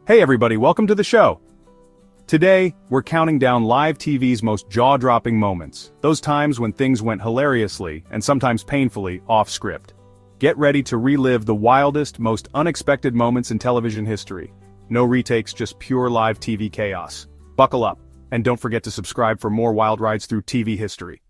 Hey everybody, welcome to the show. Today, we're counting down live TV's most jaw-dropping moments, those times when things went hilariously, and sometimes painfully, off-script. Get ready to relive the wildest, most unexpected moments in television history. No retakes, just pure live TV chaos. Buckle up, and don't forget to subscribe for more wild rides through TV history.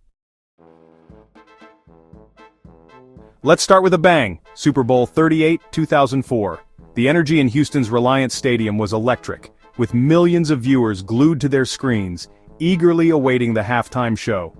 Let's start with a bang. Super Bowl 38, 2004. The energy in Houston's Reliance Stadium was electric, with millions of viewers glued to their screens, eagerly awaiting the halftime show.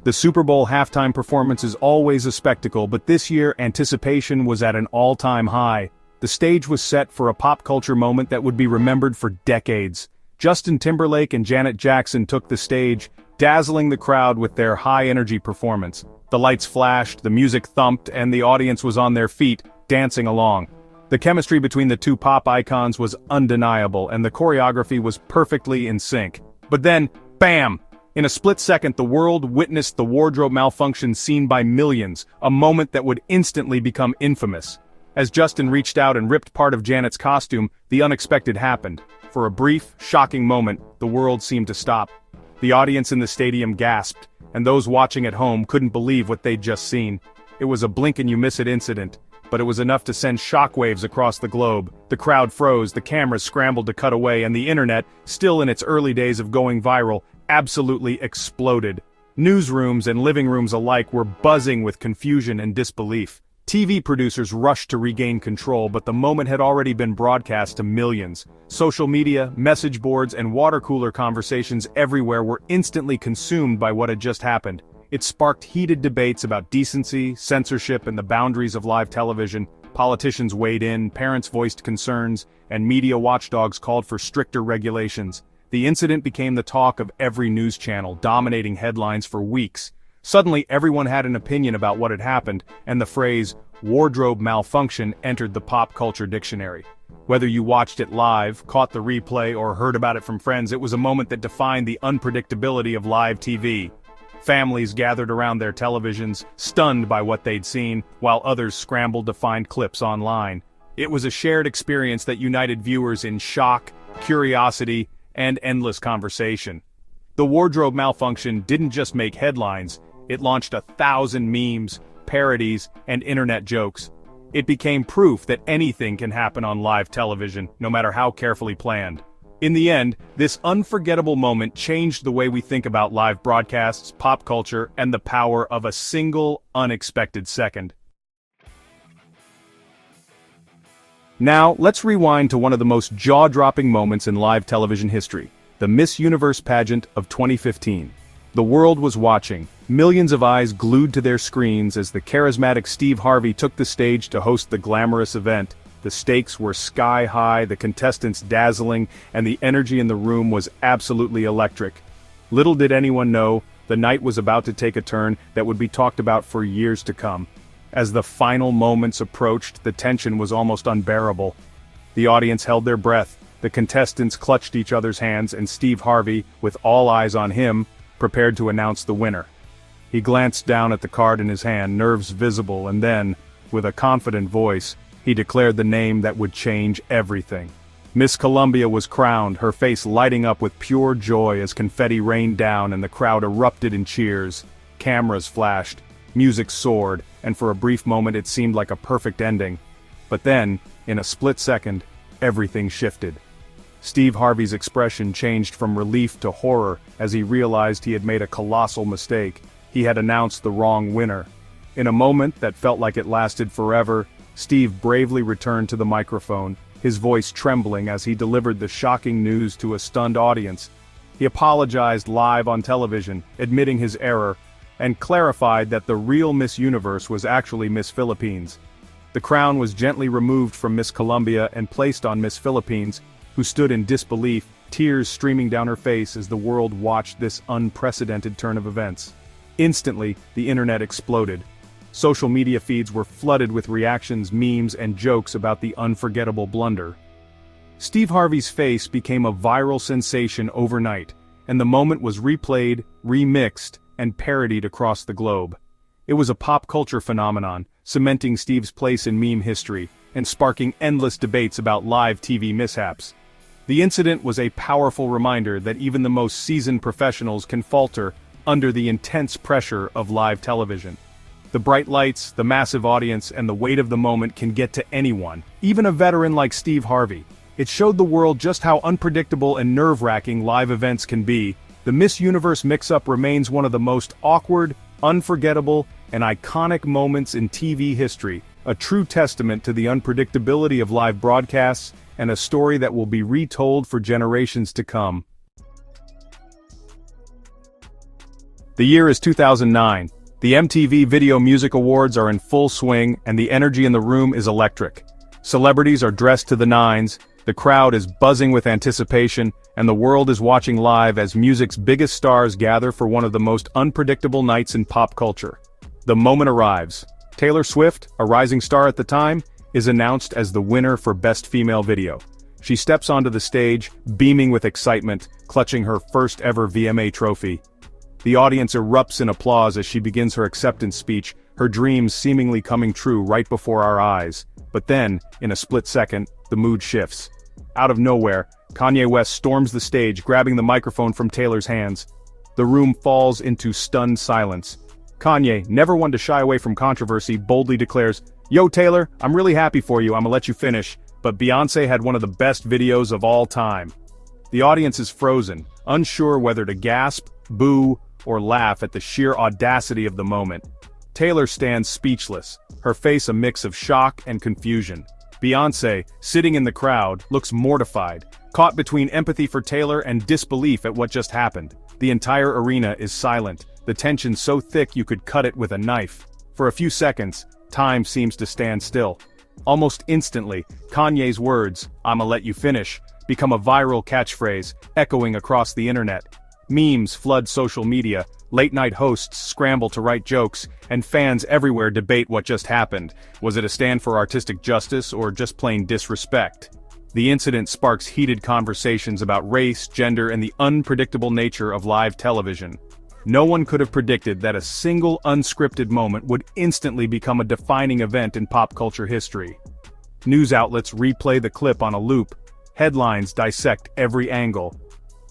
The Super Bowl halftime performance is always a spectacle, but this year anticipation was at an all-time high. The stage was set for a pop culture moment that would be remembered for decades. Justin Timberlake and Janet Jackson took the stage, dazzling the crowd with their high-energy performance. The lights flashed, the music thumped, and the audience was on their feet, dancing along. The chemistry between the two pop icons was undeniable, and the choreography was perfectly in sync. But then, bam! In a split second, the world witnessed the wardrobe malfunction seen by millions, a moment that would instantly become infamous. As Justin reached out and ripped part of Janet's costume, the unexpected happened. For a brief, shocking moment, the world seemed to stop. The audience in the stadium gasped, and those watching at home couldn't believe what they'd just seen. It was a blink-and-you-miss-it incident, but it was enough to send shockwaves across the globe. The crowd froze, the cameras scrambled to cut away, and the internet, still in its early days of going viral, absolutely exploded. Newsrooms and living rooms alike were buzzing with confusion and disbelief. TV producers rushed to regain control, but the moment had already been broadcast to millions. Social media, message boards, and water cooler conversations everywhere were instantly consumed by what had just happened. It sparked heated debates about decency, censorship, and the boundaries of live television. Politicians weighed in, parents voiced concerns, and media watchdogs called for stricter regulations. The incident became the talk of every news channel, dominating headlines for weeks. Suddenly, everyone had an opinion about what had happened, and the phrase, wardrobe malfunction, entered the pop culture dictionary. Whether you watched it live, caught the replay, or heard about it from friends, it was a moment that defined the unpredictability of live TV. Families gathered around their televisions, stunned by what they'd seen, while others scrambled to find clips online. It was a shared experience that united viewers in shock, curiosity, and endless conversation. The wardrobe malfunction didn't just make headlines, it launched 1,000 memes, parodies, and internet jokes. It became proof that anything can happen on live television, no matter how carefully planned. In the end, this unforgettable moment changed the way we think about live broadcasts, pop culture, and the power of a single, unexpected second. Now, let's rewind to one of the most jaw-dropping moments in live television history, the Miss Universe pageant of 2015. The world was watching, millions of eyes glued to their screens as the charismatic Steve Harvey took the stage to host the glamorous event. The stakes were sky-high, the contestants dazzling, and the energy in the room was absolutely electric. Little did anyone know, the night was about to take a turn that would be talked about for years to come. As the final moments approached, the tension was almost unbearable. The audience held their breath, the contestants clutched each other's hands, and Steve Harvey, with all eyes on him, prepared to announce the winner. He glanced down at the card in his hand, nerves visible, and then, with a confident voice, he declared the name that would change everything. Miss Columbia was crowned, her face lighting up with pure joy as confetti rained down and the crowd erupted in cheers. Cameras flashed, music soared, and for a brief moment it seemed like a perfect ending. But then, in a split second, everything shifted. Steve Harvey's expression changed from relief to horror as he realized he had made a colossal mistake. He had announced the wrong winner. In a moment that felt like it lasted forever, Steve bravely returned to the microphone, his voice trembling as he delivered the shocking news to a stunned audience. He apologized live on television, admitting his error, and clarified that the real Miss Universe was actually Miss Philippines. The crown was gently removed from Miss Columbia and placed on Miss Philippines, who stood in disbelief, tears streaming down her face as the world watched this unprecedented turn of events. Instantly, the internet exploded. Social media feeds were flooded with reactions, memes, and jokes about the unforgettable blunder. Steve Harvey's face became a viral sensation overnight, and the moment was replayed, remixed, and parodied across the globe. It was a pop culture phenomenon, cementing Steve's place in meme history, and sparking endless debates about live TV mishaps. The incident was a powerful reminder that even the most seasoned professionals can falter under the intense pressure of live television. The bright lights, the massive audience, and the weight of the moment can get to anyone, even a veteran like Steve Harvey. It showed the world just how unpredictable and nerve-wracking live events can be. The Miss Universe mix-up remains one of the most awkward, unforgettable, and iconic moments in TV history, a true testament to the unpredictability of live broadcasts, and a story that will be retold for generations to come. The year is 2009. The MTV Video Music Awards are in full swing, and the energy in the room is electric. Celebrities are dressed to the nines, the crowd is buzzing with anticipation, and the world is watching live as music's biggest stars gather for one of the most unpredictable nights in pop culture. The moment arrives. Taylor Swift, a rising star at the time, is announced as the winner for Best Female Video. She steps onto the stage, beaming with excitement, clutching her first ever VMA trophy. The audience erupts in applause as she begins her acceptance speech, her dreams seemingly coming true right before our eyes. But then, in a split second, the mood shifts. Out of nowhere, Kanye West storms the stage, grabbing the microphone from Taylor's hands. The room falls into stunned silence. Kanye, never one to shy away from controversy, boldly declares, "Yo Taylor, I'm really happy for you, I'ma let you finish, but Beyoncé had one of the best videos of all time." The audience is frozen, unsure whether to gasp, boo, or laugh at the sheer audacity of the moment. Taylor stands speechless, her face a mix of shock and confusion. Beyoncé, sitting in the crowd, looks mortified, caught between empathy for Taylor and disbelief at what just happened. The entire arena is silent, the tension so thick you could cut it with a knife. For a few seconds, time seems to stand still. Almost instantly, Kanye's words, "I'ma let you finish," become a viral catchphrase, echoing across the internet. Memes flood social media, late-night hosts scramble to write jokes, and fans everywhere debate what just happened. Was it a stand for artistic justice or just plain disrespect? The incident sparks heated conversations about race, gender, and the unpredictable nature of live television. No one could have predicted that a single unscripted moment would instantly become a defining event in pop culture history. News outlets replay the clip on a loop, headlines dissect every angle,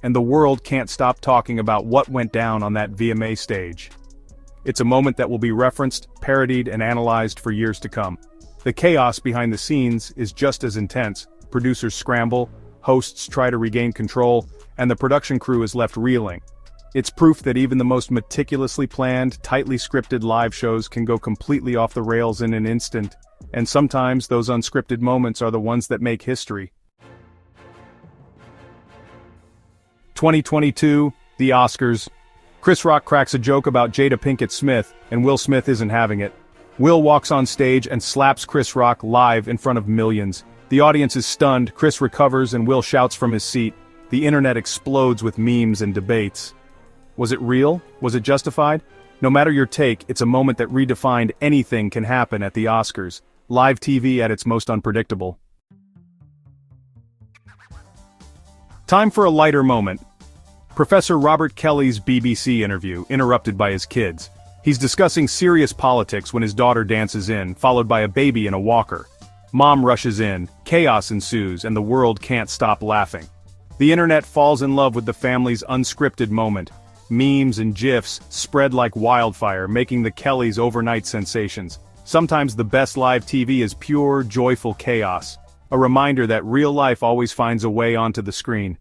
and the world can't stop talking about what went down on that VMA stage. It's a moment that will be referenced, parodied, and analyzed for years to come. The chaos behind the scenes is just as intense. Producers scramble, hosts try to regain control, and the production crew is left reeling. It's proof that even the most meticulously planned, tightly scripted live shows can go completely off the rails in an instant, and sometimes those unscripted moments are the ones that make history. 2022, the Oscars. Chris Rock cracks a joke about Jada Pinkett Smith, and Will Smith isn't having it. Will walks on stage and slaps Chris Rock live in front of millions. The audience is stunned, Chris recovers, and Will shouts from his seat. The internet explodes with memes and debates. Was it real? Was it justified? No matter your take, it's a moment that redefined anything can happen at the Oscars. Live TV at its most unpredictable. Time for a lighter moment. Professor Robert Kelly's BBC interview, interrupted by his kids. He's discussing serious politics when his daughter dances in, followed by a baby in a walker. Mom rushes in, chaos ensues, and the world can't stop laughing. The internet falls in love with the family's unscripted moment. Memes and GIFs spread like wildfire, making the Kellys overnight sensations. Sometimes the best live TV is pure, joyful chaos. A reminder that real life always finds a way onto the screen.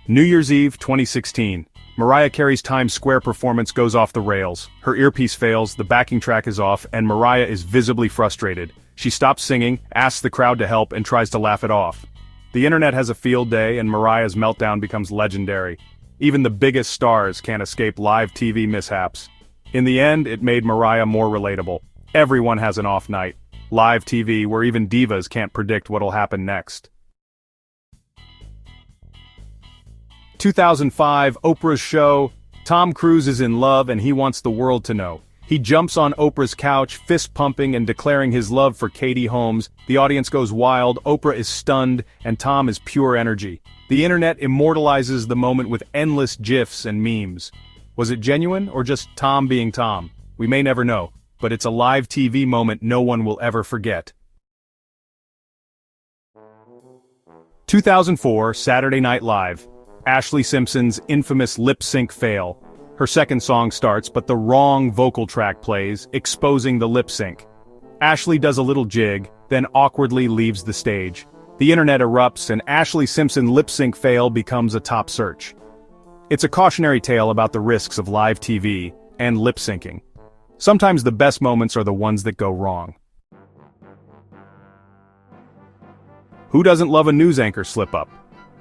New Year's Eve 2016. Mariah Carey's Times Square performance goes off the rails. Her earpiece fails, the backing track is off, and Mariah is visibly frustrated. She stops singing, asks the crowd to help, and tries to laugh it off. The internet has a field day, and Mariah's meltdown becomes legendary. Even the biggest stars can't escape live TV mishaps. In the end, it made Mariah more relatable. Everyone has an off night. Live TV, where even divas can't predict what'll happen next. 2005, Oprah's show. Tom Cruise is in love and he wants the world to know. He jumps on Oprah's couch, fist-pumping and declaring his love for Katie Holmes. The audience goes wild, Oprah is stunned, and Tom is pure energy. The internet immortalizes the moment with endless GIFs and memes. Was it genuine or just Tom being Tom? We may never know, but it's a live TV moment no one will ever forget. 2004, Saturday Night Live. Ashlee Simpson's infamous lip-sync fail. Her second song starts but the wrong vocal track plays, exposing the lip-sync. Ashlee does a little jig, then awkwardly leaves the stage. The internet erupts and Ashlee Simpson lip-sync fail becomes a top search. It's a cautionary tale about the risks of live TV and lip-syncing. Sometimes the best moments are the ones that go wrong. Who doesn't love a news anchor slip-up?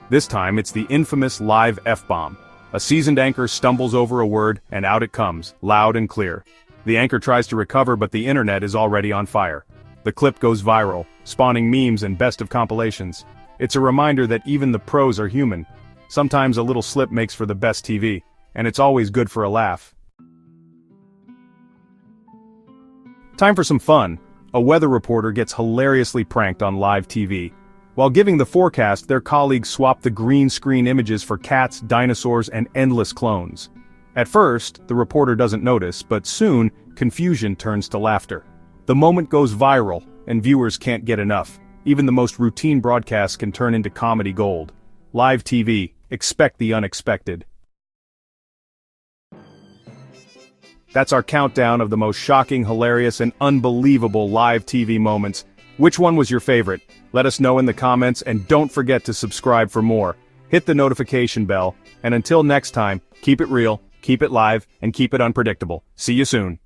This time it's the infamous live F-bomb. A seasoned anchor stumbles over a word and out it comes, loud and clear. The anchor tries to recover but the internet is already on fire. The clip goes viral, spawning memes and best of compilations. It's a reminder that even the pros are human. Sometimes a little slip makes for the best TV, and it's always good for a laugh. Time for some fun. A weather reporter gets hilariously pranked on live TV. While giving the forecast, their colleagues swap the green screen images for cats, dinosaurs, and endless clones. At first, the reporter doesn't notice, but soon, confusion turns to laughter. The moment goes viral, and viewers can't get enough. Even the most routine broadcasts can turn into comedy gold. Live TV, expect the unexpected. That's our countdown of the most shocking, hilarious, and unbelievable live TV moments. Which one was your favorite? Let us know in the comments and don't forget to subscribe for more. Hit the notification bell, and until next time, keep it real, keep it live, and keep it unpredictable. See you soon.